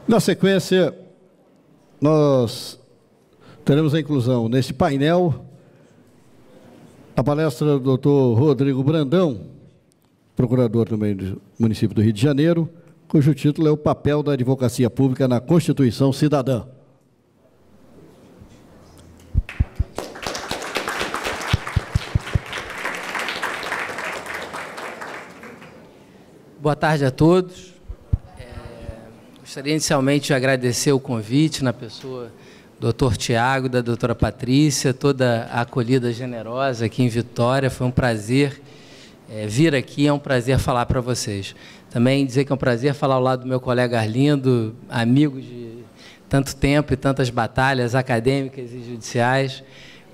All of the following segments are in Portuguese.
Na sequência, nós teremos a inclusão neste painel a palestra do Dr. Rodrigo Brandão, procurador também do município do Rio de Janeiro, cujo título é o papel da advocacia pública na Constituição Cidadã. Boa tarde a todos. Gostaria inicialmente de agradecer o convite na pessoa do Dr. Tiago, da doutora Patrícia, toda a acolhida generosa aqui em Vitória. Foi um prazer vir aqui, é um prazer falar para vocês. Também dizer que é um prazer falar ao lado do meu colega Arlindo, amigo de tanto tempo e tantas batalhas acadêmicas e judiciais.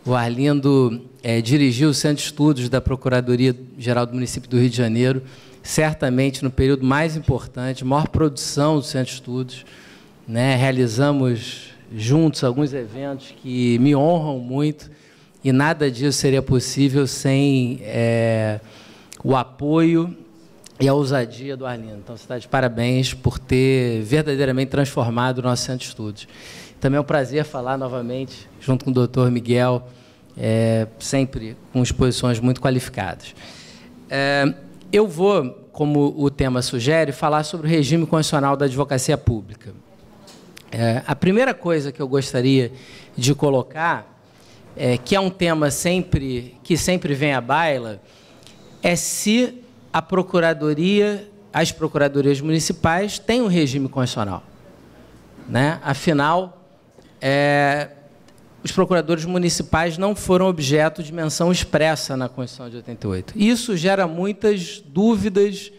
O Arlindo dirigiu o Centro de Estudos da Procuradoria-Geral do Município do Rio de Janeiro, certamente no período mais importante, maior produção do Centro de Estudos, né? Realizamos juntos alguns eventos que me honram muito e nada disso seria possível sem o apoio e a ousadia do Arlindo. Então, você está de parabéns por ter verdadeiramente transformado o nosso Centro de Estudos. Também é um prazer falar novamente junto com o doutor Miguel, sempre com exposições muito qualificadas. Eu vou, como o tema sugere, falar sobre o regime constitucional da advocacia pública. A primeira coisa que eu gostaria de colocar, que é um tema que sempre vem à baila, é se a Procuradoria, as procuradorias municipais têm um regime constitucional, né? Afinal, os procuradores municipais não foram objeto de menção expressa na Constituição de 88. Isso gera muitas dúvidas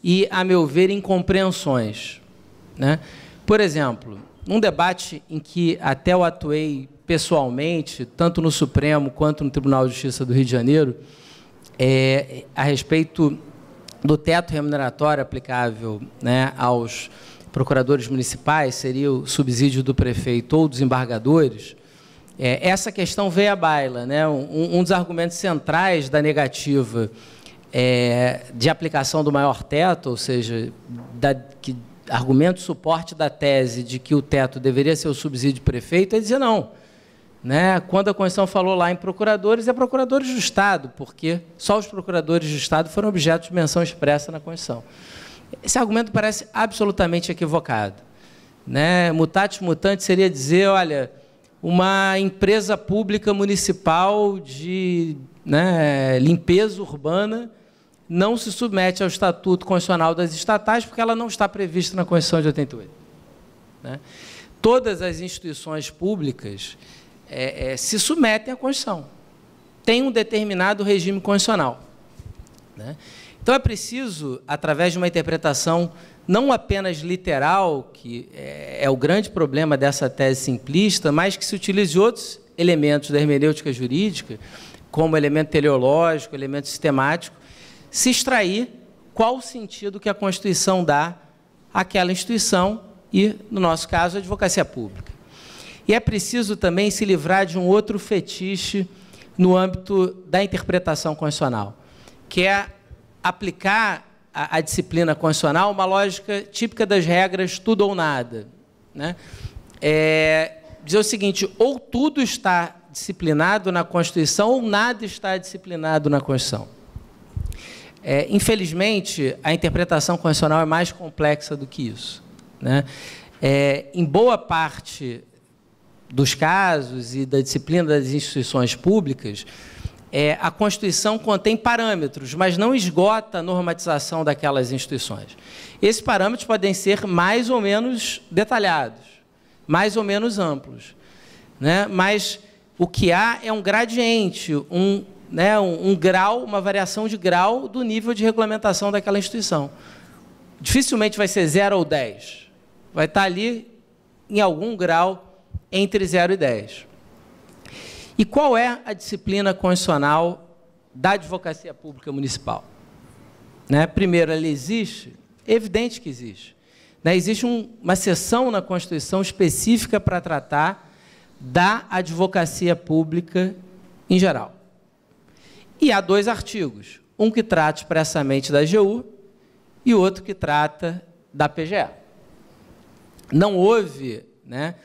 e, a meu ver, incompreensões, né? Por exemplo, num debate em que até eu atuei pessoalmente, tanto no Supremo quanto no Tribunal de Justiça do Rio de Janeiro, a respeito do teto remuneratório aplicável, né, aos procuradores municipais, seria o subsídio do prefeito ou dos embargadores. Essa questão veio à baila, né? Um dos argumentos centrais da negativa de aplicação do maior teto, ou seja, argumento de suporte da tese de que o teto deveria ser o subsídio do prefeito, é dizer não. Né? Quando a Constituição falou lá em procuradores, é procuradores do Estado, porque só os procuradores do Estado foram objeto de menção expressa na Constituição. Esse argumento parece absolutamente equivocado, né? Mutatis mutandis seria dizer, olha, uma empresa pública municipal de limpeza urbana não se submete ao Estatuto Constitucional das Estatais porque ela não está prevista na Constituição de 88. Né? Todas as instituições públicas se submetem à Constituição. Tem um determinado regime constitucional. Né? Então, é preciso, através de uma interpretação não apenas literal, que é o grande problema dessa tese simplista, mas que se utilize outros elementos da hermenêutica jurídica, como elemento teleológico, elemento sistemático, se extrair qual o sentido que a Constituição dá àquela instituição e, no nosso caso, a advocacia pública. E é preciso também se livrar de um outro fetiche no âmbito da interpretação constitucional, que é aplicar a disciplina constitucional uma lógica típica das regras tudo ou nada. Né? Dizer o seguinte, ou tudo está disciplinado na Constituição ou nada está disciplinado na Constituição. Infelizmente, a interpretação constitucional é mais complexa do que isso. Né? Em boa parte dos casos e da disciplina das instituições públicas, a Constituição contém parâmetros, mas não esgota a normatização daquelas instituições. Esses parâmetros podem ser mais ou menos detalhados, mais ou menos amplos. Né? Mas o que há é um gradiente, um grau, uma variação de grau do nível de regulamentação daquela instituição. Dificilmente vai ser 0 ou 10. Vai estar ali em algum grau entre 0 e 10. E qual é a disciplina constitucional da advocacia pública municipal? Né? Primeiro, ela existe? É evidente que existe. Né? Existe uma seção na Constituição específica para tratar da advocacia pública em geral. E há 2 artigos, um que trata expressamente da AGU e outro que trata da PGE. não houve, né,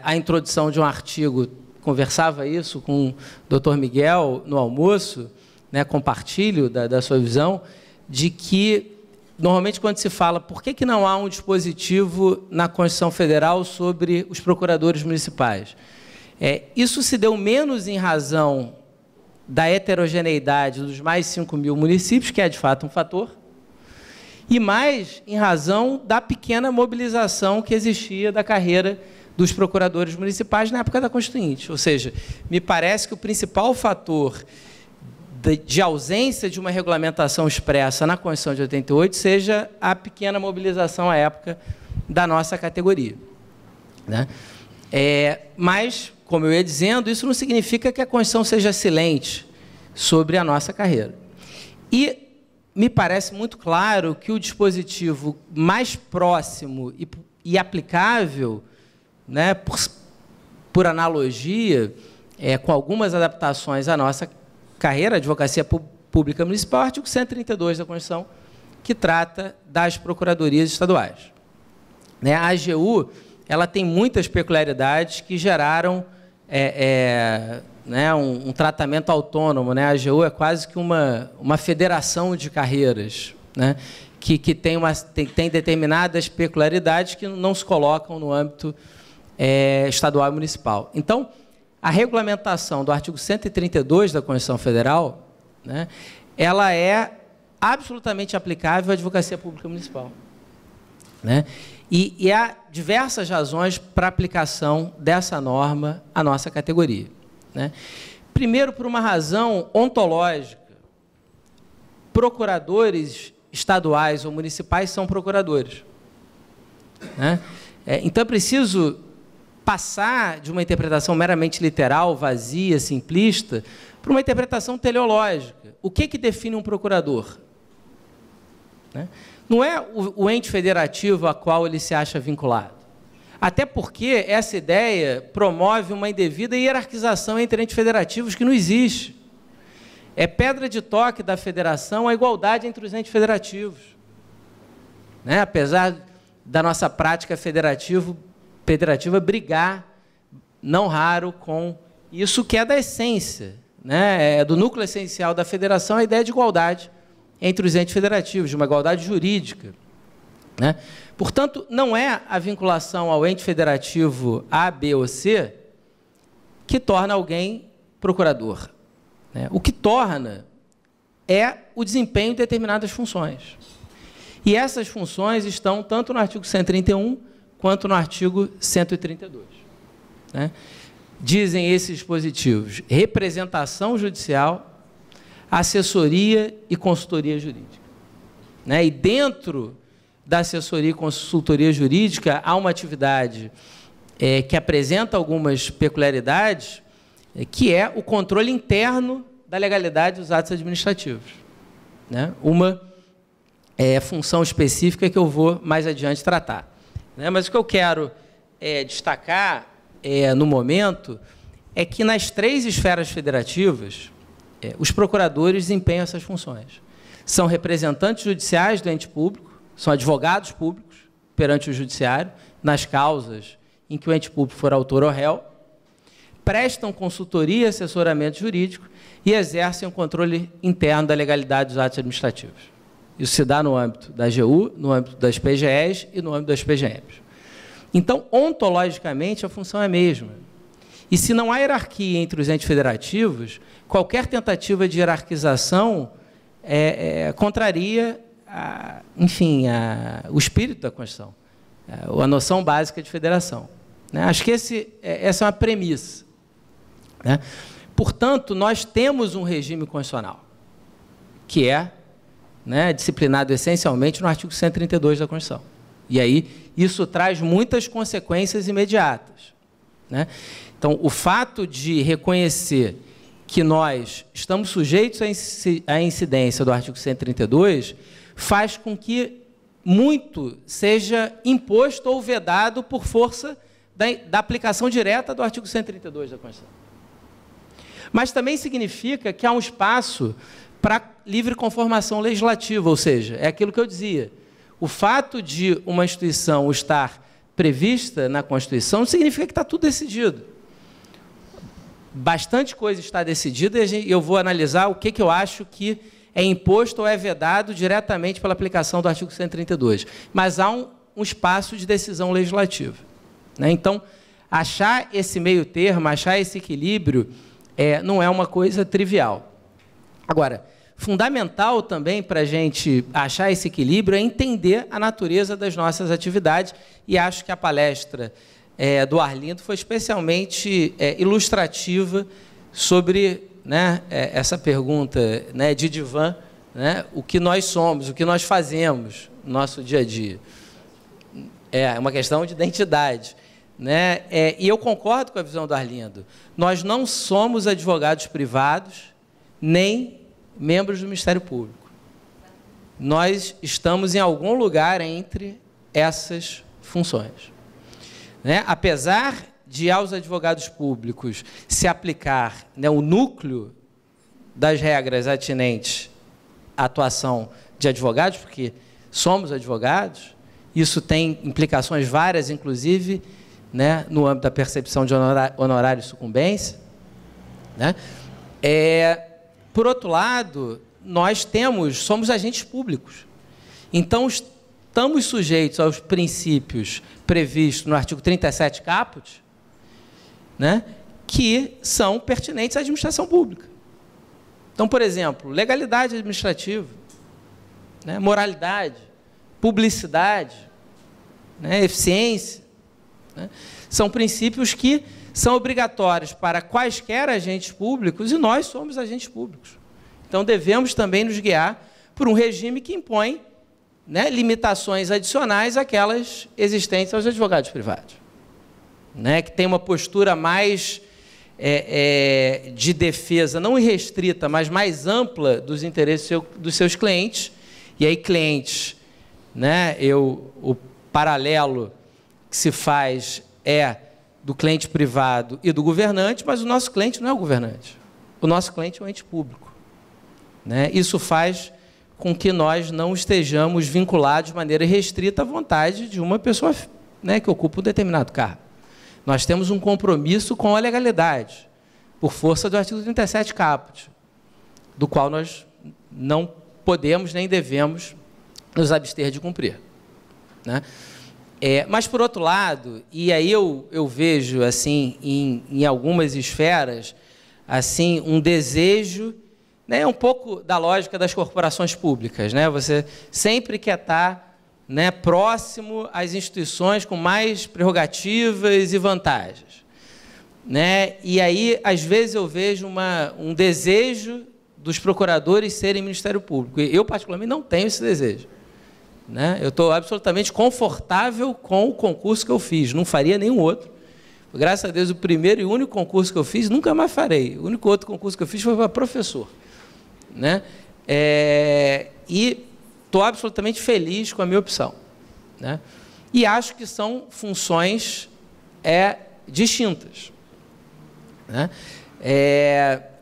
a introdução de um artigo, conversava isso com o Dr. Miguel no almoço, né, compartilho da sua visão, de que, normalmente, quando se fala por que não há um dispositivo na Constituição Federal sobre os procuradores municipais, isso se deu menos em razão da heterogeneidade dos mais 5.000 municípios, que é, de fato, um fator, e mais em razão da pequena mobilização que existia da carreira dos procuradores municipais na época da Constituinte. Ou seja, me parece que o principal fator de ausência de uma regulamentação expressa na Constituição de 88 seja a pequena mobilização à época da nossa categoria, né? Mas, como eu ia dizendo, isso não significa que a Constituição seja silente sobre a nossa carreira. E me parece muito claro que o dispositivo mais próximo e aplicável, né, por analogia, com algumas adaptações à nossa carreira, a Advocacia Pública Municipal, artigo 132 da Constituição, que trata das procuradorias estaduais. Né, a AGU ela tem muitas peculiaridades que geraram né, um tratamento autônomo, né? A AGU é quase que uma federação de carreiras, né? que tem determinadas peculiaridades que não se colocam no âmbito estadual e municipal. Então, a regulamentação do artigo 132 da Constituição Federal, né, ela é absolutamente aplicável à Advocacia Pública Municipal, né? E há diversas razões para a aplicação dessa norma à nossa categoria, né? Primeiro, por uma razão ontológica. Procuradores estaduais ou municipais são procuradores, né? Então, é preciso passar de uma interpretação meramente literal, vazia, simplista, para uma interpretação teleológica. O que define um procurador? Né? Não é o ente federativo a qual ele se acha vinculado. Até porque essa ideia promove uma indevida hierarquização entre entes federativos que não existe. É pedra de toque da federação a igualdade entre os entes federativos, né? Apesar da nossa prática federativa brigar, não raro, com isso que é da essência, né? Do núcleo essencial da federação, a ideia de igualdade entre os entes federativos, de uma igualdade jurídica, né? Portanto, não é a vinculação ao ente federativo A, B ou C que torna alguém procurador, né? O que torna é o desempenho de determinadas funções. E essas funções estão tanto no artigo 131 quanto no artigo 132. Né? Dizem esses dispositivos: representação judicial, assessoria e consultoria jurídica. Né? E dentro da assessoria e consultoria jurídica há uma atividade que apresenta algumas peculiaridades, que é o controle interno da legalidade dos atos administrativos. Né? Uma função específica que eu vou mais adiante tratar. Né? Mas o que eu quero destacar no momento é que nas 3 esferas federativas, os procuradores desempenham essas funções. São representantes judiciais do ente público, são advogados públicos perante o judiciário, nas causas em que o ente público for autor ou réu, prestam consultoria e assessoramento jurídico e exercem o controle interno da legalidade dos atos administrativos. Isso se dá no âmbito da AGU, no âmbito das PGEs e no âmbito das PGMs. Então, ontologicamente, a função é a mesma. E se não há hierarquia entre os entes federativos, qualquer tentativa de hierarquização contraria, o espírito da Constituição, a noção básica de federação. Né? Acho que essa é uma premissa. Né? Portanto, nós temos um regime constitucional, que é disciplinado essencialmente no artigo 132 da Constituição. E aí, isso traz muitas consequências imediatas. Né? Então, o fato de reconhecer que nós estamos sujeitos à incidência do artigo 132 faz com que muito seja imposto ou vedado por força da aplicação direta do artigo 132 da Constituição. Mas também significa que há um espaço para livre conformação legislativa, ou seja, é aquilo que eu dizia, o fato de uma instituição estar prevista na Constituição, não significa que está tudo decidido. Bastante coisa está decidida e eu vou analisar o que eu acho que é imposto ou é vedado diretamente pela aplicação do artigo 132. Mas há um espaço de decisão legislativa, né? Então, achar esse meio termo, achar esse equilíbrio, não é uma coisa trivial. Agora, fundamental também para a gente achar esse equilíbrio é entender a natureza das nossas atividades, e acho que a palestra do Arlindo foi especialmente ilustrativa sobre, né, essa pergunta, né, de divã, né, o que nós somos, o que nós fazemos no nosso dia a dia. É uma questão de identidade, né? E eu concordo com a visão do Arlindo. Nós não somos advogados privados, nem membros do Ministério Público. Nós estamos em algum lugar entre essas funções, né? Apesar de aos advogados públicos se aplicar, né, o núcleo das regras atinentes à atuação de advogados, porque somos advogados, isso tem implicações várias, inclusive, né, no âmbito da percepção de honorário e sucumbência, né? Por outro lado, nós somos agentes públicos. Então, estamos sujeitos aos princípios previstos no artigo 37 caput, né, que são pertinentes à administração pública. Então, por exemplo, legalidade administrativa, né, moralidade, publicidade, né, eficiência, né, são princípios que são obrigatórios para quaisquer agentes públicos, e nós somos agentes públicos. Então, devemos também nos guiar por um regime que impõe, né, limitações adicionais àquelas existentes aos advogados privados, né, que tem uma postura mais de defesa, não irrestrita, mas mais ampla dos interesses dos seus clientes. E aí, clientes, né, o paralelo que se faz do cliente privado e do governante, mas o nosso cliente não é o governante. O nosso cliente é o ente público, né? Isso faz com que nós não estejamos vinculados de maneira restrita à vontade de uma pessoa, né, que ocupa um determinado cargo. Nós temos um compromisso com a legalidade, por força do artigo 37 caput, do qual nós não podemos nem devemos nos abster de cumprir, né? Mas, por outro lado, e aí eu vejo, assim, em algumas esferas, assim, um desejo, né, um pouco da lógica das corporações públicas, né? Você sempre quer estar, né, próximo às instituições com mais prerrogativas e vantagens, né? E aí, às vezes, eu vejo um desejo dos procuradores serem Ministério Público. Eu, particularmente, não tenho esse desejo, né? Eu estou absolutamente confortável com o concurso que eu fiz, não faria nenhum outro. Graças a Deus, o primeiro e único concurso que eu fiz, nunca mais farei. O único outro concurso que eu fiz foi para professor, né? E estou absolutamente feliz com a minha opção, né? E acho que são funções distintas, né?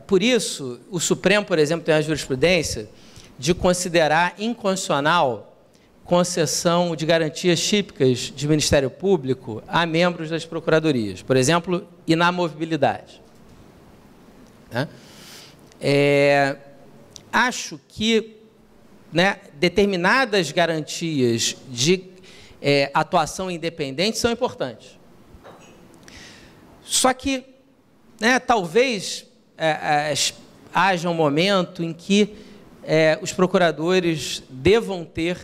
Por isso, o Supremo, por exemplo, tem a jurisprudência de considerar inconstitucional concessão de garantias típicas de Ministério Público a membros das procuradorias. Por exemplo, inamovibilidade, né? Acho que, né, determinadas garantias de atuação independente são importantes. Só que, né, talvez haja um momento em que os procuradores devam ter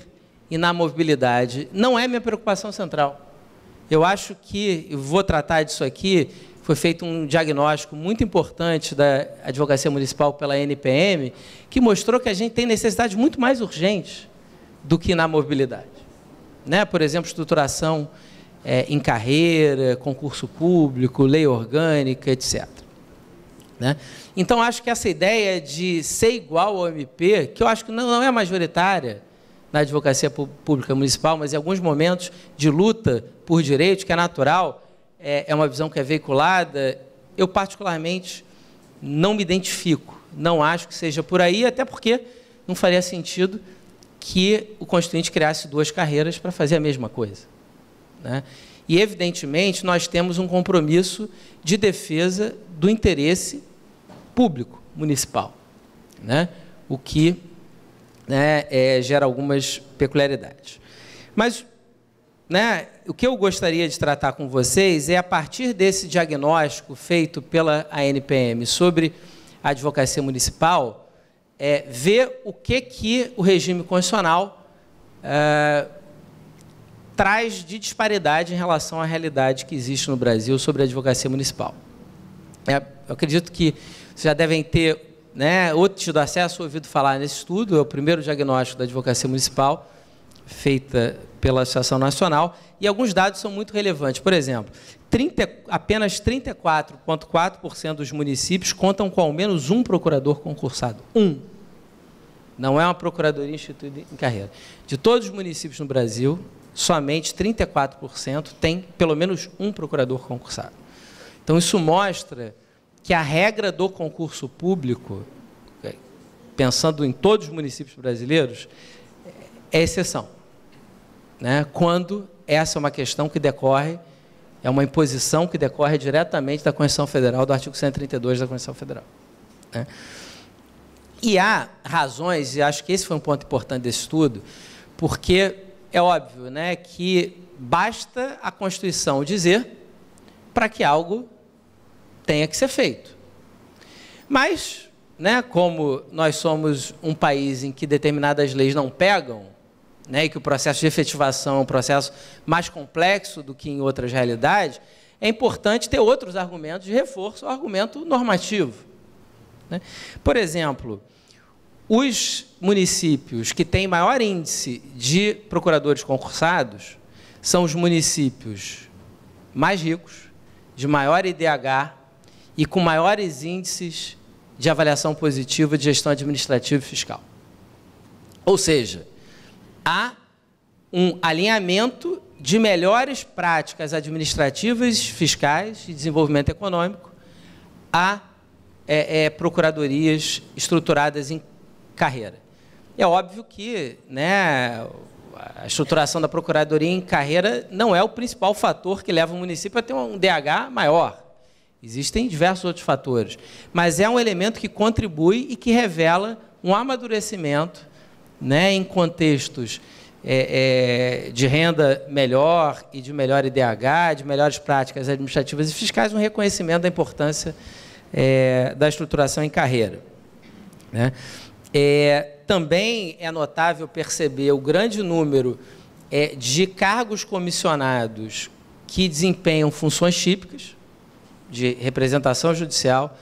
inamovibilidade. Não é minha preocupação central. Eu acho que, vou tratar disso aqui, foi feito um diagnóstico muito importante da Advocacia Municipal pela NPM, que mostrou que a gente tem necessidades muito mais urgentes do que inamovibilidade, né? Por exemplo, estruturação em carreira, concurso público, lei orgânica, etc., né? Então, acho que essa ideia de ser igual ao MP, que eu acho que não é majoritária na advocacia pública municipal, mas em alguns momentos de luta por direitos, que é natural, é uma visão que é veiculada, eu particularmente não me identifico, não acho que seja por aí, até porque não faria sentido que o Constituinte criasse duas carreiras para fazer a mesma coisa, né? E, evidentemente, nós temos um compromisso de defesa do interesse público municipal, né? O que, né, gera algumas peculiaridades. Mas, né, o que eu gostaria de tratar com vocês é, a partir desse diagnóstico feito pela ANPM sobre a advocacia municipal, ver o que o regime constitucional traz de disparidade em relação à realidade que existe no Brasil sobre a advocacia municipal. Eu acredito que vocês já devem ter, né, ou tido acesso ou ouvido falar nesse estudo. É o primeiro diagnóstico da advocacia municipal feita pela Associação Nacional, e alguns dados são muito relevantes. Por exemplo, apenas 34,4% dos municípios contam com ao menos um procurador concursado. Não é uma procuradoria instituída em carreira. De todos os municípios no Brasil, somente 34% tem pelo menos um procurador concursado. Então, isso mostra que a regra do concurso público, pensando em todos os municípios brasileiros, é exceção, né? Quando essa é uma questão que decorre, é uma imposição que decorre diretamente da Constituição Federal, do artigo 132 da Constituição Federal, né? E há razões, e acho que esse foi um ponto importante desse estudo, porque é óbvio, né, que basta a Constituição dizer para que algo tenha que ser feito. Mas, né, como nós somos um país em que determinadas leis não pegam, né, e que o processo de efetivação é um processo mais complexo do que em outras realidades, é importante ter outros argumentos de reforço ao argumento normativo, né? Por exemplo, os municípios que têm maior índice de procuradores concursados são os municípios mais ricos, de maior IDH e com maiores índices de avaliação positiva de gestão administrativa e fiscal. Ou seja, há um alinhamento de melhores práticas administrativas, fiscais e desenvolvimento econômico a procuradorias estruturadas em carreira. É óbvio que, né, a estruturação da procuradoria em carreira não é o principal fator que leva o município a ter um DH maior. Existem diversos outros fatores, mas é um elemento que contribui e que revela um amadurecimento, né, em contextos de renda melhor e de melhor IDH, de melhores práticas administrativas e fiscais, um reconhecimento da importância da estruturação em carreira, né? Também é notável perceber o grande número de cargos comissionados que desempenham funções típicas de representação judicial,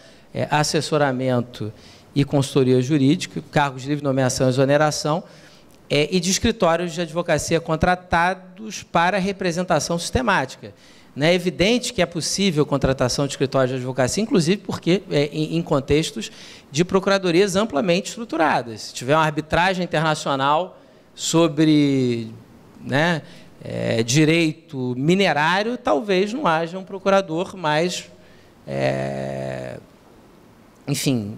assessoramento e consultoria jurídica, cargos de livre nomeação e exoneração, e de escritórios de advocacia contratados para representação sistemática. É evidente que é possível contratação de escritórios de advocacia, inclusive porque em contextos de procuradorias amplamente estruturadas. Se tiver uma arbitragem internacional sobre, né, direito minerário, talvez não haja um procurador mais, enfim,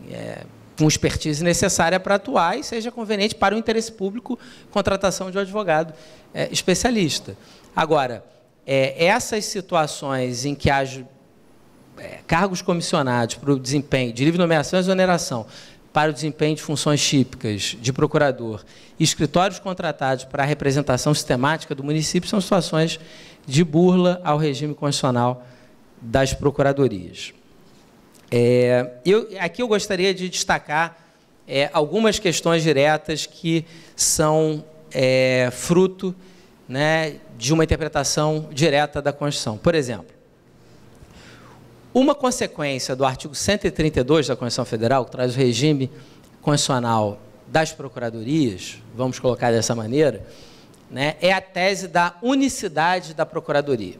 com expertise necessária para atuar e seja conveniente para o interesse público contratação de um advogado especialista. Agora, essas situações em que haja cargos comissionados para o desempenho de livre nomeação e exoneração para o desempenho de funções típicas de procurador e escritórios contratados para a representação sistemática do município são situações de burla ao regime constitucional das procuradorias. Aqui eu gostaria de destacar algumas questões diretas que são fruto, né, de uma interpretação direta da Constituição. Por exemplo, uma consequência do artigo 132 da Constituição Federal, que traz o regime constitucional das procuradorias, vamos colocar dessa maneira, né, é a tese da unicidade da procuradoria.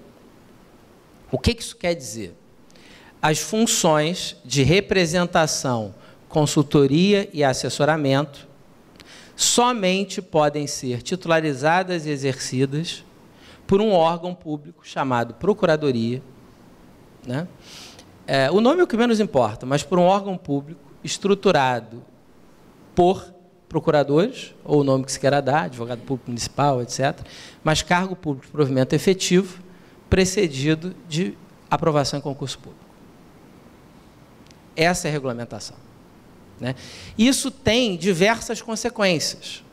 O que isso quer dizer? As funções de representação, consultoria e assessoramento somente podem ser titularizadas e exercidas por um órgão público chamado Procuradoria, né? O nome é o que menos importa, mas por um órgão público estruturado por procuradores, ou o nome que se queira dar, advogado público municipal, etc., mas cargo público de provimento efetivo, precedido de aprovação em concurso público. Essa é a regulamentação, né? Isso tem diversas consequências.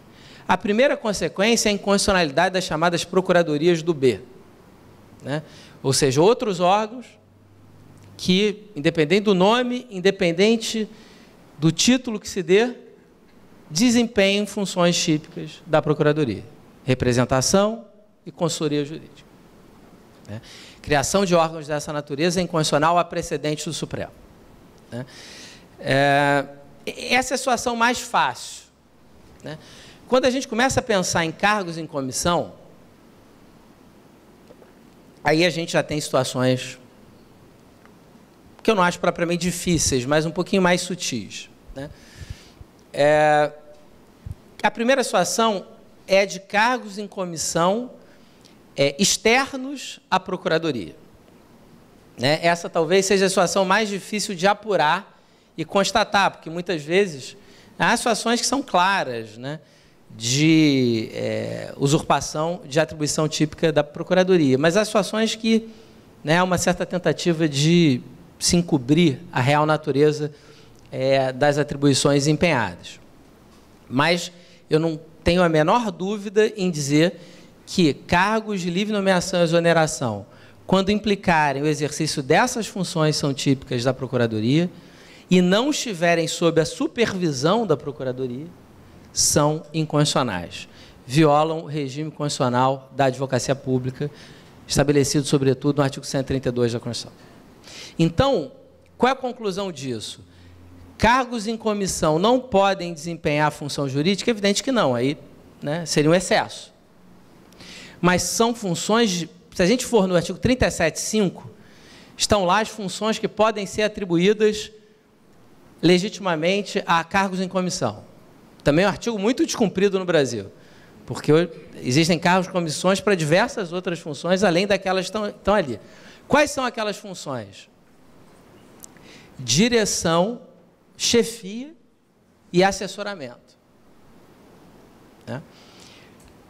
A primeira consequência é a inconstitucionalidade das chamadas procuradorias do B, né? Ou seja, outros órgãos que, independente do nome, independente do título que se dê, desempenhem funções típicas da Procuradoria. Representação e consultoria jurídica, né? Criação de órgãos dessa natureza é inconstitucional a precedente do Supremo, né? Essa é a situação mais fácil, né? Quando a gente começa a pensar em cargos em comissão, aí a gente já tem situações que eu não acho propriamente difíceis, mas um pouquinho mais sutis, né? A primeira situação é de cargos em comissão externos à Procuradoria, né? Essa talvez seja a situação mais difícil de apurar e constatar, porque muitas vezes há situações que são claras, né, de usurpação de atribuição típica da Procuradoria, mas há situações que, né, há uma certa tentativa de se encobrir a real natureza das atribuições empenhadas. Mas eu não tenho a menor dúvida em dizer que cargos de livre nomeação e exoneração, quando implicarem o exercício dessas funções são típicas da Procuradoria e não estiverem sob a supervisão da Procuradoria, são inconstitucionais. Violam o regime constitucional da advocacia pública, estabelecido, sobretudo, no artigo 132 da Constituição. Então, qual é a conclusão disso? Cargos em comissão não podem desempenhar a função jurídica? Evidente que não, aí, né, seria um excesso. Mas são funções, se a gente for no artigo 37.5, estão lá as funções que podem ser atribuídas legitimamente a cargos em comissão. Também é um artigo muito descumprido no Brasil, porque existem cargos de comissões para diversas outras funções, além daquelas que estão ali. Quais são aquelas funções? Direção, chefia e assessoramento, né?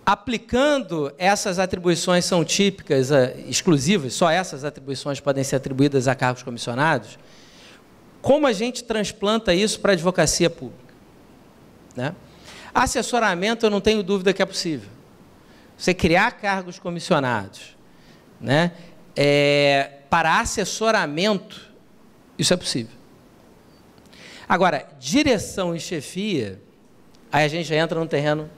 Aplicando essas atribuições são típicas, exclusivas, só essas atribuições podem ser atribuídas a cargos comissionados. Como a gente transplanta isso para a advocacia pública, né? Assessoramento, eu não tenho dúvida que é possível. Você criar cargos comissionados, né, para assessoramento, isso é possível. Agora, direção e chefia, aí a gente já entra num terreno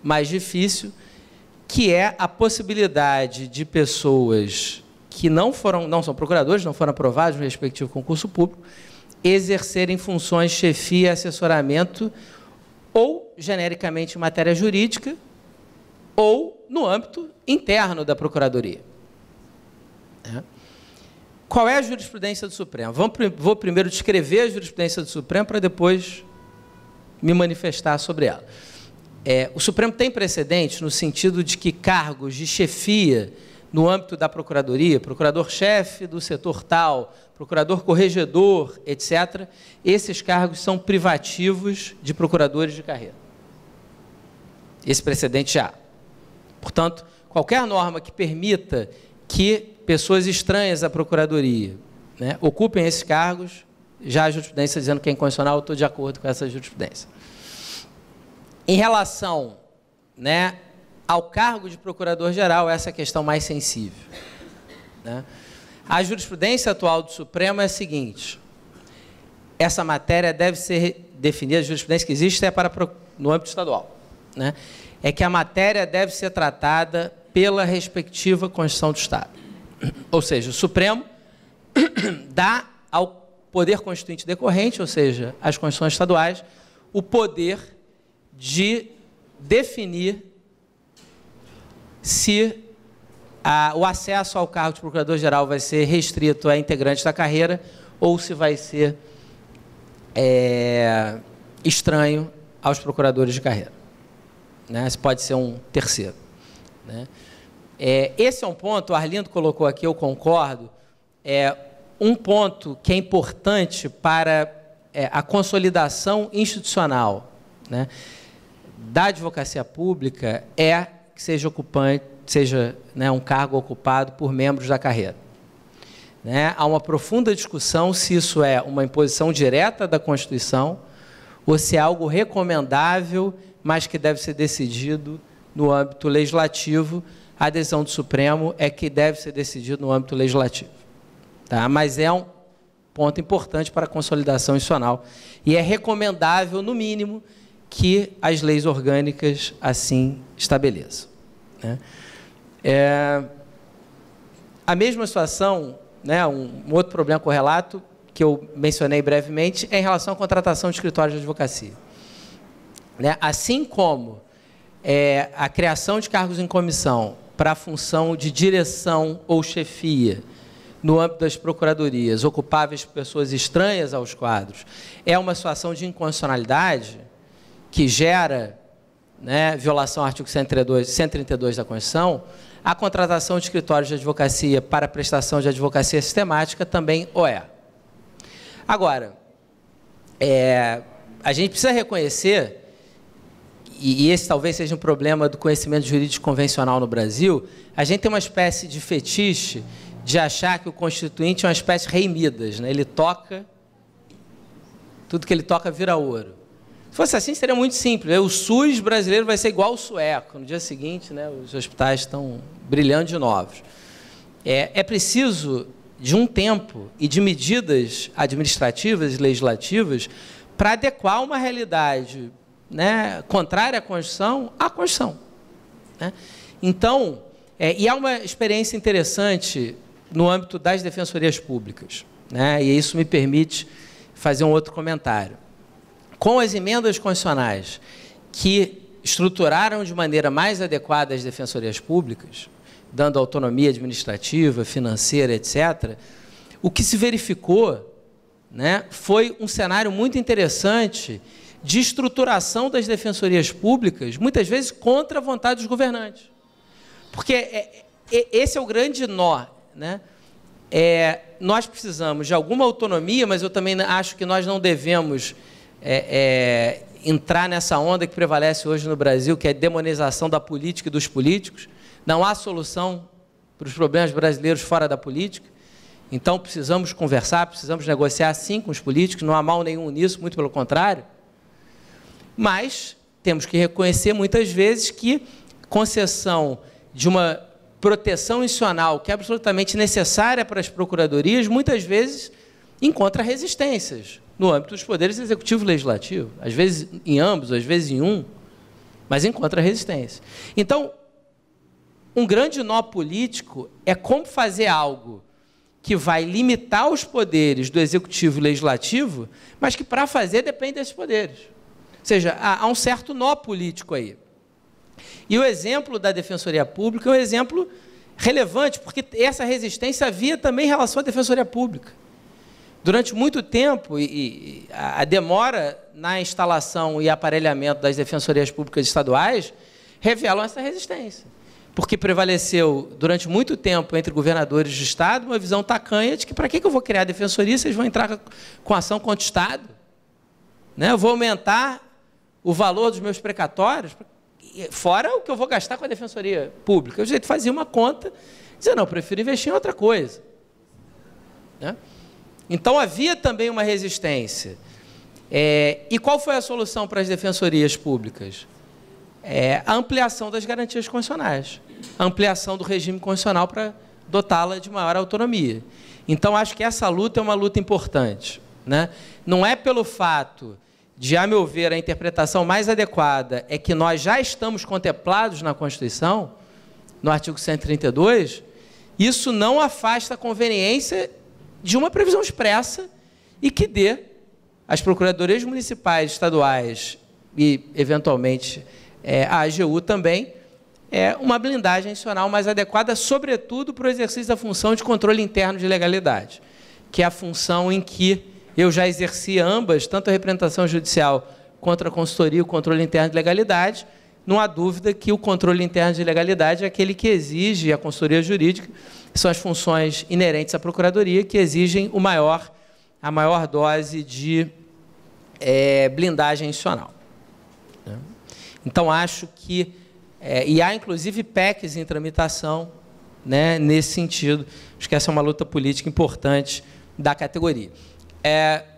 mais difícil, que é a possibilidade de pessoas que não são procuradores, não foram aprovados no respectivo concurso público, exercerem funções de chefia e assessoramento, ou genericamente em matéria jurídica, ou no âmbito interno da Procuradoria. Qual é a jurisprudência do Supremo? Vou primeiro descrever a jurisprudência do Supremo para depois me manifestar sobre ela. O Supremo tem precedentes no sentido de que cargos de chefia no âmbito da Procuradoria, procurador-chefe do setor tal, procurador-corregedor, etc., esses cargos são privativos de procuradores de carreira. Esse precedente já há. Portanto, qualquer norma que permita que pessoas estranhas à Procuradoria, né, ocupem esses cargos, já há jurisprudência dizendo que é inconstitucional, eu estou de acordo com essa jurisprudência. Em relação, né, ao cargo de procurador-geral, essa é a questão mais sensível, né? A jurisprudência atual do Supremo é a seguinte: essa matéria deve ser definida, a jurisprudência que existe no âmbito estadual, né? É que a matéria deve ser tratada pela respectiva Constituição do Estado. Ou seja, o Supremo dá ao poder constituinte decorrente, ou seja, às Constituições estaduais, o poder de definir se o acesso ao cargo de procurador-geral vai ser restrito a integrantes da carreira ou se vai ser estranho aos procuradores de carreira, né? Se pode ser um terceiro, né? Esse é um ponto, o Arlindo colocou aqui, eu concordo, um ponto que é importante para a consolidação institucional, né, da advocacia pública é que seja ocupante, seja, né, um cargo ocupado por membros da carreira. Né? Há uma profunda discussão se isso é uma imposição direta da Constituição ou se é algo recomendável, mas que deve ser decidido no âmbito legislativo. A decisão do Supremo é que deve ser decidido no âmbito legislativo. Tá? Mas é um ponto importante para a consolidação institucional. E é recomendável, no mínimo, que as leis orgânicas assim estabeleçam. Né? A mesma situação, né, um outro problema correlato, que eu mencionei brevemente, é em relação à contratação de escritórios de advocacia. Né? Assim como a criação de cargos em comissão para a função de direção ou chefia no âmbito das procuradorias, ocupáveis por pessoas estranhas aos quadros, é uma situação de inconstitucionalidade que gera, né, violação ao artigo 132 da Constituição. A contratação de escritórios de advocacia para prestação de advocacia sistemática também o é. Agora, a gente precisa reconhecer, e esse talvez seja um problema do conhecimento jurídico convencional no Brasil, a gente tem uma espécie de fetiche de achar que o Constituinte é uma espécie de rei Midas, né? Ele toca, tudo que ele toca vira ouro. Se fosse assim, seria muito simples. O SUS brasileiro vai ser igual ao sueco. No dia seguinte, né, os hospitais estão brilhando de novos. É preciso de um tempo e de medidas administrativas e legislativas para adequar uma realidade, né, contrária à Constituição, né? Então, e há uma experiência interessante no âmbito das defensorias públicas, né, e isso me permite fazer um outro comentário. Com as emendas constitucionais que estruturaram de maneira mais adequada as defensorias públicas, dando autonomia administrativa, financeira, etc., o que se verificou, né, foi um cenário muito interessante de estruturação das defensorias públicas, muitas vezes contra a vontade dos governantes. Porque esse é o grande nó, né? Nós precisamos de alguma autonomia, mas eu também acho que nós não devemos entrar nessa onda que prevalece hoje no Brasil, que é a demonização da política e dos políticos. Não há solução para os problemas brasileiros fora da política. Então, precisamos conversar, precisamos negociar, sim, com os políticos. Não há mal nenhum nisso, muito pelo contrário. Mas temos que reconhecer, muitas vezes, que concessão de uma proteção institucional que é absolutamente necessária para as procuradorias, muitas vezes encontra resistências no âmbito dos poderes executivo e legislativo, às vezes em ambos, às vezes em um, mas encontra resistência. Então, um grande nó político é como fazer algo que vai limitar os poderes do executivo e legislativo, mas que, para fazer, depende desses poderes. Ou seja, há um certo nó político aí. E o exemplo da Defensoria Pública é um exemplo relevante, porque essa resistência havia também em relação à Defensoria Pública. Durante muito tempo, a demora na instalação e aparelhamento das defensorias públicas estaduais revelam essa resistência. Porque prevaleceu, durante muito tempo, entre governadores de Estado, uma visão tacanha de que, para que eu vou criar a defensoria, vocês vão entrar com ação contra o Estado? Né? Eu vou aumentar o valor dos meus precatórios, fora o que eu vou gastar com a defensoria pública. O jeito fazia uma conta, dizia, não, eu prefiro investir em outra coisa. Né? Então, havia também uma resistência. E qual foi a solução para as defensorias públicas? A ampliação das garantias constitucionais, a ampliação do regime constitucional para dotá-la de maior autonomia. Então, acho que essa luta é uma luta importante. Né? Não é pelo fato de, a meu ver, a interpretação mais adequada é que nós já estamos contemplados na Constituição, no artigo 132, isso não afasta a conveniência de uma previsão expressa e que dê às procuradorias municipais, estaduais e, eventualmente, a AGU também, uma blindagem institucional mais adequada, sobretudo para o exercício da função de controle interno de legalidade, que é a função em que eu já exercia ambas, tanto a representação judicial quanto a consultoria e o controle interno de legalidade. Não há dúvida que o controle interno de legalidade é aquele que exige, a consultoria jurídica, são as funções inerentes à procuradoria, que exigem a maior dose de blindagem institucional. Então, acho que E há, inclusive, PECs em tramitação, né, nesse sentido. Acho que essa é uma luta política importante da categoria.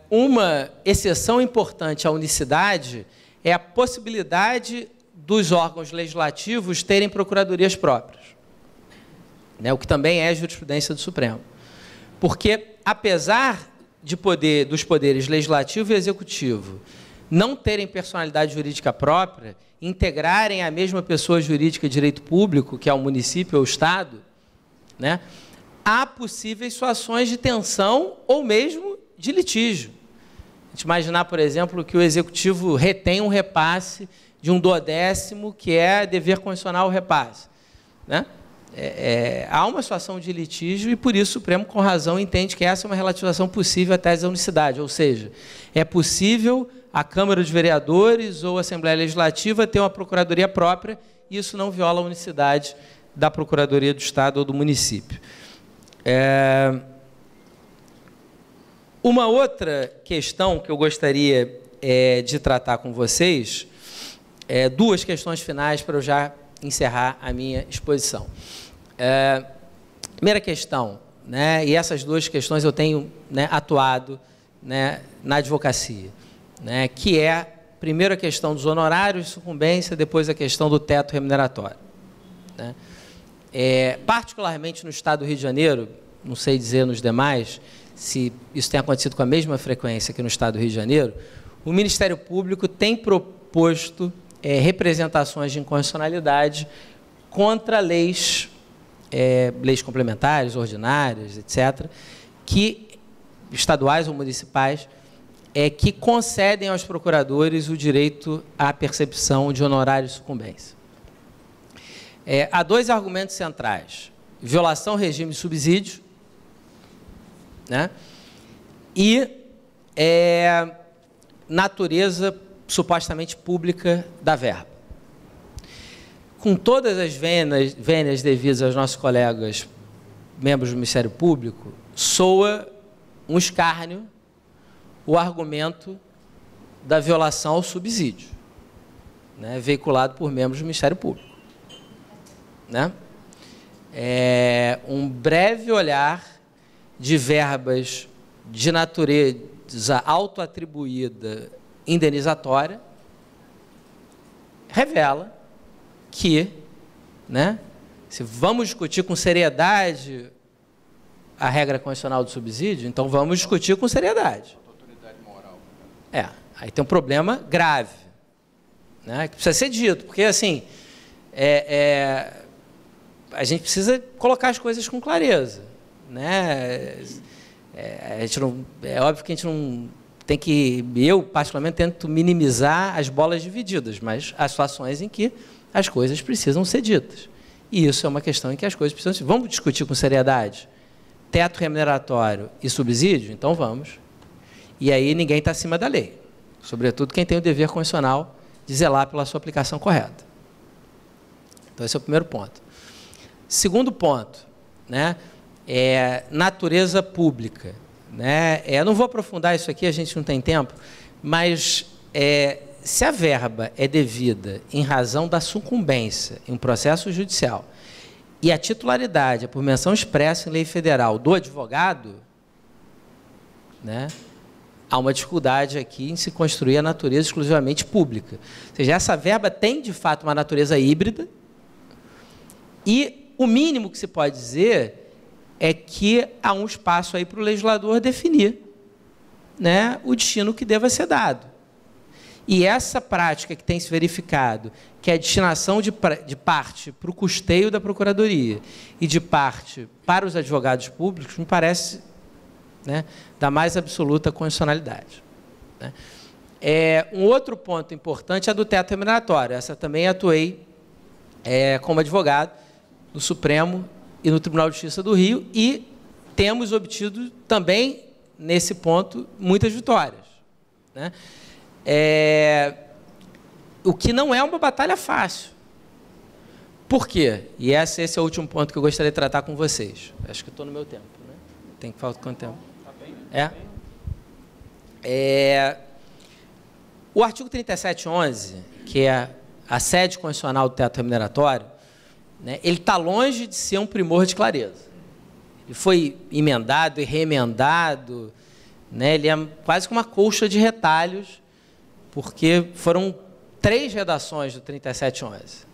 Uma exceção importante à unicidade é a possibilidade dos órgãos legislativos terem procuradorias próprias, né, o que também é jurisprudência do Supremo. Porque, apesar dos poderes legislativo e executivo não terem personalidade jurídica própria, integrarem a mesma pessoa jurídica de direito público, que é o município ou o Estado, né, há possíveis situações de tensão ou mesmo de litígio. A gente imaginar, por exemplo, que o executivo retém um repasse de um 1/10º, que é dever constitucional o repasse, né? Há uma situação de litígio e, por isso, o Supremo, com razão, entende que essa é uma relativização possível à tese da unicidade, ou seja, é possível a Câmara dos Vereadores ou a Assembleia Legislativa ter uma procuradoria própria e isso não viola a unicidade da Procuradoria do Estado ou do município. Uma outra questão que eu gostaria de tratar com vocês, duas questões finais para eu já encerrar a minha exposição. Primeira questão, né, e essas duas questões eu tenho, né, atuado, né, na advocacia, né, que é, primeiro, a questão dos honorários de sucumbência, depois a questão do teto remuneratório, né. Particularmente no Estado do Rio de Janeiro, não sei dizer nos demais, se isso tem acontecido com a mesma frequência que no Estado do Rio de Janeiro, o Ministério Público tem proposto representações de inconstitucionalidade contra leis complementares, ordinárias, etc., estaduais ou municipais, que concedem aos procuradores o direito à percepção de honorários de sucumbência. Há dois argumentos centrais: violação ao regime de subsídio, né, e natureza supostamente pública da verba. Com todas as vênias devidas aos nossos colegas membros do Ministério Público, soa um escárnio o argumento da violação ao subsídio, né, veiculado por membros do Ministério Público, né? Um breve olhar de verbas de natureza autoatribuída indenizatória revela que, né, se vamos discutir com seriedade a regra constitucional do subsídio, então vamos discutir com seriedade. Autoridade moral. Aí tem um problema grave, né, que precisa ser dito, porque, assim, a gente precisa colocar as coisas com clareza, né? A gente não, é óbvio que a gente não tem que... Eu, particularmente, tento minimizar as bolas divididas, mas há situações em que as coisas precisam ser ditas. E isso é uma questão em que as coisas precisam ser... Vamos discutir com seriedade teto remuneratório e subsídio? Então vamos. E aí ninguém está acima da lei. Sobretudo quem tem o dever constitucional de zelar pela sua aplicação correta. Então esse é o primeiro ponto. Segundo ponto, né, natureza pública, né? Eu não vou aprofundar isso aqui, a gente não tem tempo, mas se a verba é devida em razão da sucumbência em um processo judicial e a titularidade é por menção expressa em lei federal do advogado, né, há uma dificuldade aqui em se construir a natureza exclusivamente pública. Ou seja, essa verba tem, de fato, uma natureza híbrida e o mínimo que se pode dizer é que há um espaço aí para o legislador definir, né, o destino que deva ser dado. E essa prática que tem se verificado, que é a destinação de parte para o custeio da Procuradoria e de parte para os advogados públicos, me parece, né, da mais absoluta constitucionalidade, né. Um outro ponto importante é a do teto remuneratório. Essa também atuei como advogado no Supremo e no Tribunal de Justiça do Rio, e temos obtido também, nesse ponto, muitas vitórias, né? O que não é uma batalha fácil. Por quê? E esse é o último ponto que eu gostaria de tratar com vocês. Acho que estou no meu tempo, né? Tem que faltar quanto tempo? O artigo 3711, que é a sede constitucional do teto remuneratório, né, ele está longe de ser um primor de clareza. Ele foi emendado e reemendado, né, ele é quase que uma colcha de retalhos, porque foram 3 redações do 3711.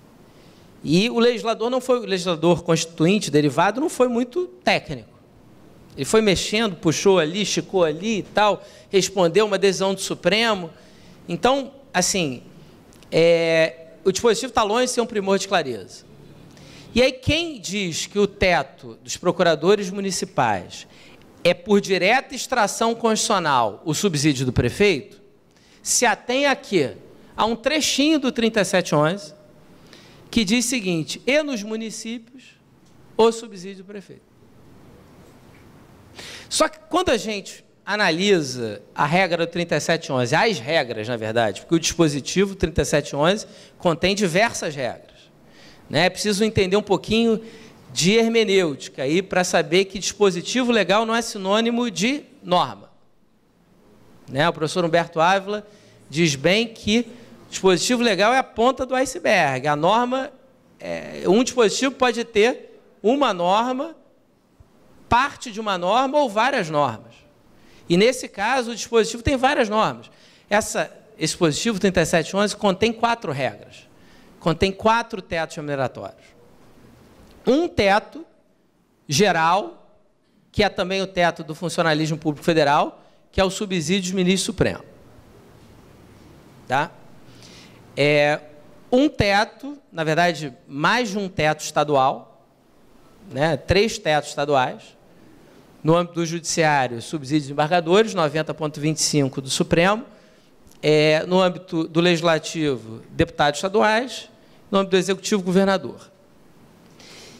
E o legislador não foi, o legislador constituinte derivado não foi muito técnico. Ele foi mexendo, puxou ali, esticou ali e tal, respondeu uma decisão do Supremo. Então, assim, o dispositivo está longe de ser um primor de clareza. E aí, quem diz que o teto dos procuradores municipais é por direta extração constitucional o subsídio do prefeito, se atém aqui a um trechinho do 3711, que diz o seguinte: e nos municípios, o subsídio do prefeito. Só que quando a gente analisa a regra do 3711, as regras, na verdade, porque o dispositivo 3711 contém diversas regras, né? É preciso entender um pouquinho de hermenêutica aí para saber que dispositivo legal não é sinônimo de norma, né? O professor Humberto Ávila diz bem que dispositivo legal é a ponta do iceberg. A norma, um dispositivo pode ter uma norma, parte de uma norma ou várias normas. E, nesse caso, o dispositivo tem várias normas. Esse dispositivo 3711 contém 4 regras. Contém 4 tetos remuneratórios. Um teto geral, que é também o teto do funcionalismo público federal, que é o subsídio do ministro Supremo. Tá? Um teto, na verdade, mais de um teto estadual, né? 3 tetos estaduais. No âmbito do judiciário, subsídios de embargadores, 90,25 do Supremo. No âmbito do legislativo, deputados estaduais. No âmbito do executivo, governador.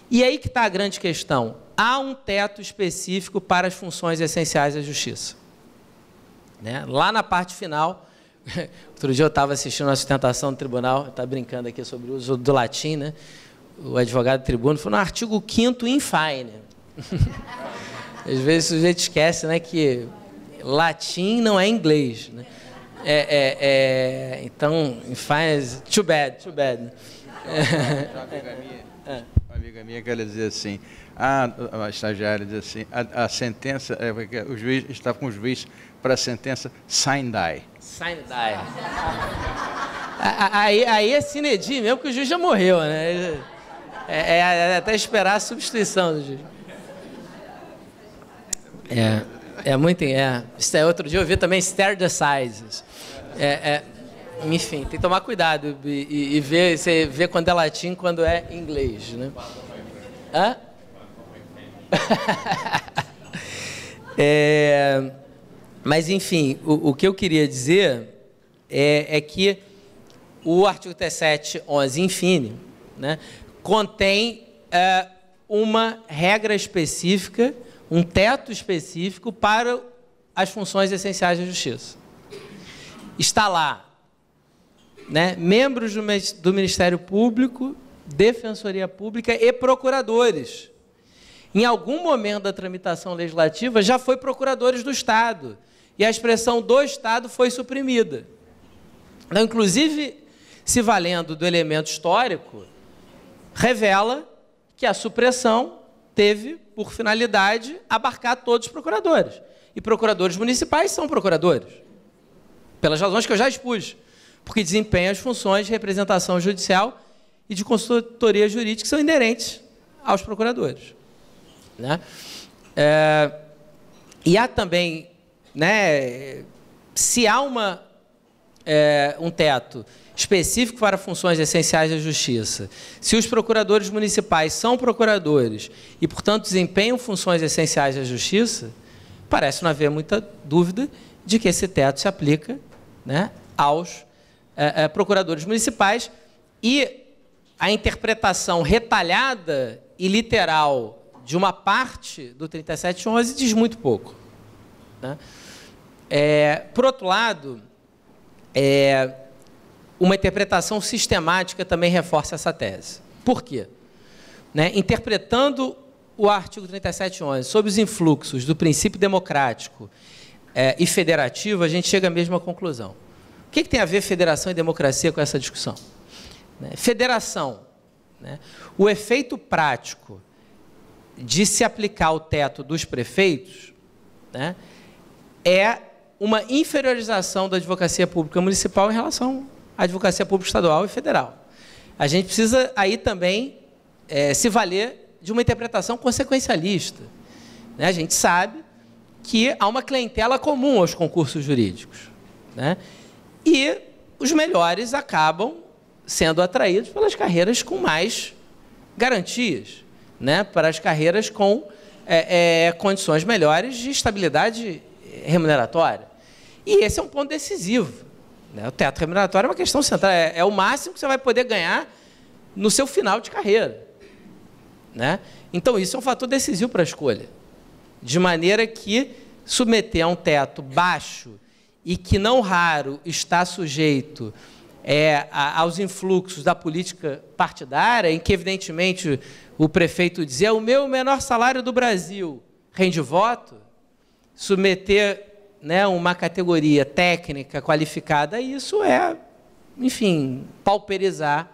E aí que está a grande questão. Há um teto específico para as funções essenciais da justiça, né? Lá na parte final, outro dia eu estava assistindo a sustentação do tribunal, está brincando aqui sobre o uso do latim, né? O advogado tribuno falou, no artigo 5º, in fine. Às vezes o sujeito esquece, né, que latim não é inglês, né? Então, in fine, too bad. Uma amiga minha que ela dizia assim, a estagiária dizia assim, a sentença, o juiz está com o juiz para a sentença sine die. Sine die. Aí é sine die mesmo, porque o juiz já morreu, né? Até esperar a substituição do juiz. Outro dia eu vi também stare decisis. Enfim, tem que tomar cuidado e ver, você vê quando é latim, quando é inglês, né? Hã? Mas, enfim, o que eu queria dizer é que o artigo 3711, enfim, né, contém uma regra específica, um teto específico para as funções essenciais da justiça. Está lá, né, membros do Ministério Público, Defensoria Pública e procuradores. Em algum momento da tramitação legislativa, já foi procuradores do Estado, e a expressão do Estado foi suprimida. Então, inclusive, se valendo do elemento histórico, revela que a supressão teve por finalidade abarcar todos os procuradores. E procuradores municipais são procuradores, pelas razões que eu já expus, porque desempenham as funções de representação judicial e de consultoria jurídica que são inerentes aos procuradores, né? E há também, né, se há um teto específico para funções essenciais da justiça, se os procuradores municipais são procuradores e, portanto, desempenham funções essenciais da justiça, parece não haver muita dúvida de que esse teto se aplica, né, aos procuradores municipais, e a interpretação retalhada e literal de uma parte do 3711 diz muito pouco, né? Por outro lado, uma interpretação sistemática também reforça essa tese. Por quê? Né? Interpretando o artigo 3711 sob os influxos do princípio democrático e federativo, a gente chega à mesma conclusão. O que tem a ver federação e democracia com essa discussão? né? Federação, né? O efeito prático de se aplicar o teto dos prefeitos, né, é uma inferiorização da advocacia pública municipal em relação à advocacia pública estadual e federal. A gente precisa aí também se valer de uma interpretação consequencialista, né? A gente sabe que há uma clientela comum aos concursos jurídicos, né? E os melhores acabam sendo atraídos pelas carreiras com mais garantias, né? Para as carreiras com condições melhores de estabilidade remuneratória. E esse é um ponto decisivo, né? O teto remuneratório é uma questão central, é o máximo que você vai poder ganhar no seu final de carreira, né? Então, isso é um fator decisivo para a escolha, de maneira que submeter a um teto baixo e que, não raro, está sujeito aos influxos da política partidária, em que, evidentemente, o prefeito dizia: o meu menor salário do Brasil rende voto, submeter, né, uma categoria técnica qualificada, isso enfim, pauperizar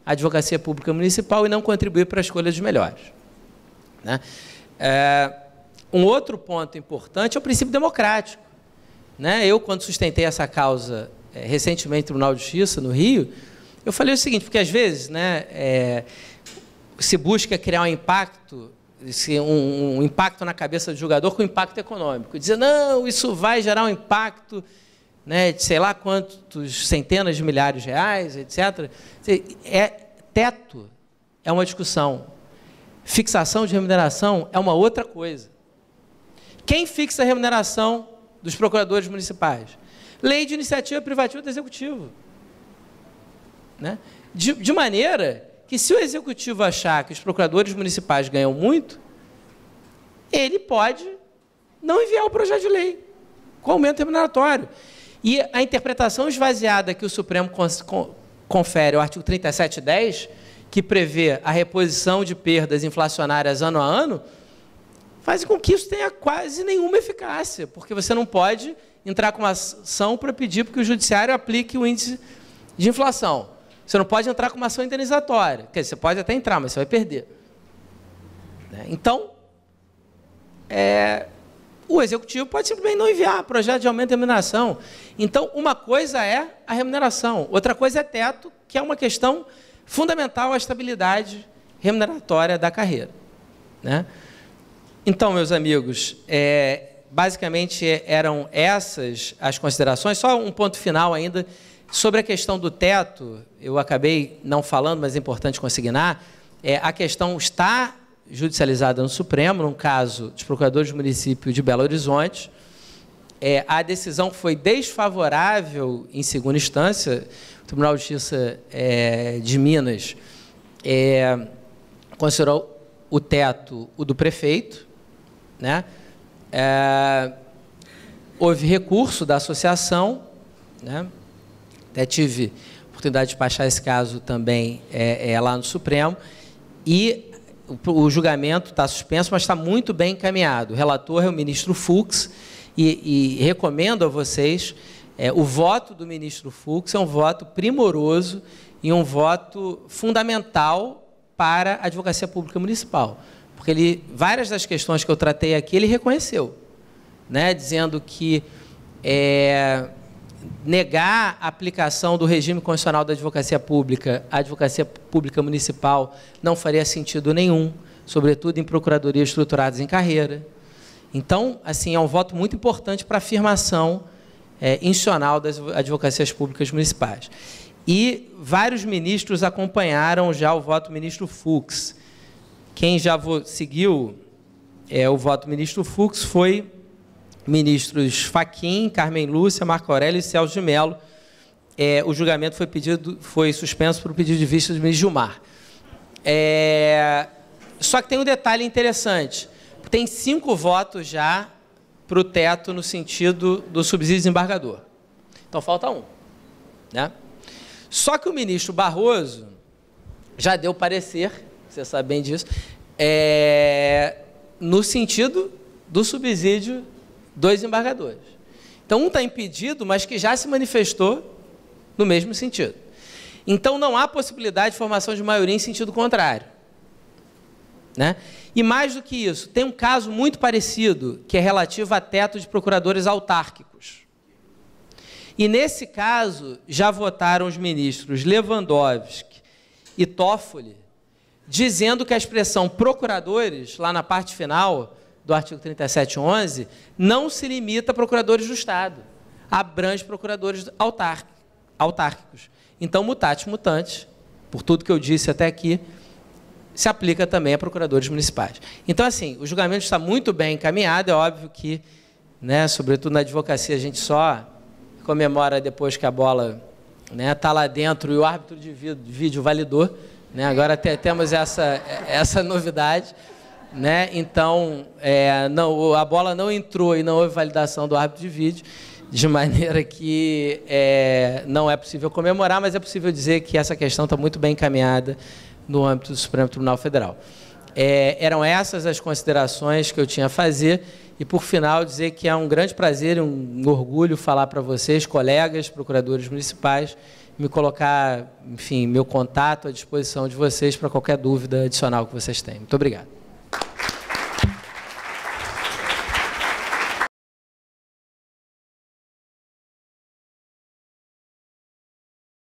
a advocacia pública municipal e não contribuir para a escolha dos melhores, né? Um outro ponto importante é o princípio democrático, né? Eu, quando sustentei essa causa recentemente no Tribunal de Justiça, no Rio, eu falei o seguinte, porque às vezes, né, se busca criar um impacto na cabeça do julgador com impacto econômico. Dizer, não, isso vai gerar um impacto, né, de sei lá quantos centenas de milhares de reais, etc. Teto é uma discussão. Fixação de remuneração é uma outra coisa. Quem fixa a remuneração dos procuradores municipais? Lei de iniciativa privativa do Executivo, né? De maneira que, se o Executivo achar que os procuradores municipais ganham muito, ele pode não enviar o projeto de lei com aumento remuneratório. E a interpretação esvaziada que o Supremo confere ao artigo 3710, que prevê a reposição de perdas inflacionárias ano a ano, faz com que isso tenha quase nenhuma eficácia, porque você não pode entrar com uma ação para pedir que o judiciário aplique o índice de inflação. Você não pode entrar com uma ação indenizatória. Quer dizer, você pode até entrar, mas você vai perder. Então, o Executivo pode simplesmente não enviar projeto de aumento de remuneração. Então, uma coisa é a remuneração, outra coisa é teto, que é uma questão fundamental à estabilidade remuneratória da carreira, né? Então, meus amigos, basicamente eram essas as considerações. Só um ponto final ainda sobre a questão do teto. Eu acabei não falando, mas é importante consignar. A questão está judicializada no Supremo, no caso dos procuradores do município de Belo Horizonte. A decisão foi desfavorável em segunda instância. O Tribunal de Justiça de Minas considerou o teto o do prefeito, né? Houve recurso da associação, né? Até tive a oportunidade de despachar esse caso também lá no Supremo, e o julgamento está suspenso, mas está muito bem encaminhado. O relator é o ministro Fux, e recomendo a vocês, o voto do ministro Fux é um voto primoroso e um voto fundamental para a advocacia pública municipal, porque várias das questões que eu tratei aqui ele reconheceu, né, dizendo que negar a aplicação do regime constitucional da advocacia pública à advocacia pública municipal não faria sentido nenhum, sobretudo em procuradorias estruturadas em carreira. Então, assim, é um voto muito importante para a afirmação institucional das advocacias públicas municipais. E vários ministros acompanharam já o voto do ministro Fux. Quem já seguiu o voto do ministro Fux foi ministros Fachin, Carmen Lúcia, Marco Aurélio e Celso de Mello. O julgamento foi suspenso por pedido de vista do ministro Gilmar. Só que tem um detalhe interessante. Tem 5 votos já para o teto no sentido do subsídio desembargador. Então, falta 1. Né? Só que o ministro Barroso já deu parecer, você sabe bem disso, no sentido do subsídio dos desembargadores. Então, um está impedido, mas que já se manifestou no mesmo sentido. Então, não há possibilidade de formação de maioria em sentido contrário, né? E mais do que isso, tem um caso muito parecido, que é relativo a teto de procuradores autárquicos. E, nesse caso, já votaram os ministros Lewandowski e Toffoli, dizendo que a expressão procuradores, lá na parte final do artigo 3711, não se limita a procuradores do Estado, abrange procuradores autárquicos. Então, mutatis mutandis, por tudo que eu disse até aqui, se aplica também a procuradores municipais. Então, assim, o julgamento está muito bem encaminhado, é óbvio que, né, sobretudo na advocacia, a gente só comemora depois que a bola está lá dentro e o árbitro de vídeo validou, né? Agora temos essa novidade, né? Então, não, a bola não entrou e não houve validação do árbitro de vídeo, de maneira que não é possível comemorar, mas é possível dizer que essa questão está muito bem encaminhada no âmbito do Supremo Tribunal Federal. Eram essas as considerações que eu tinha a fazer, e, por final, dizer que é um grande prazer e um orgulho falar para vocês, colegas, procuradores municipais, me colocar, enfim, meu contato à disposição de vocês para qualquer dúvida adicional que vocês tenham. Muito obrigado.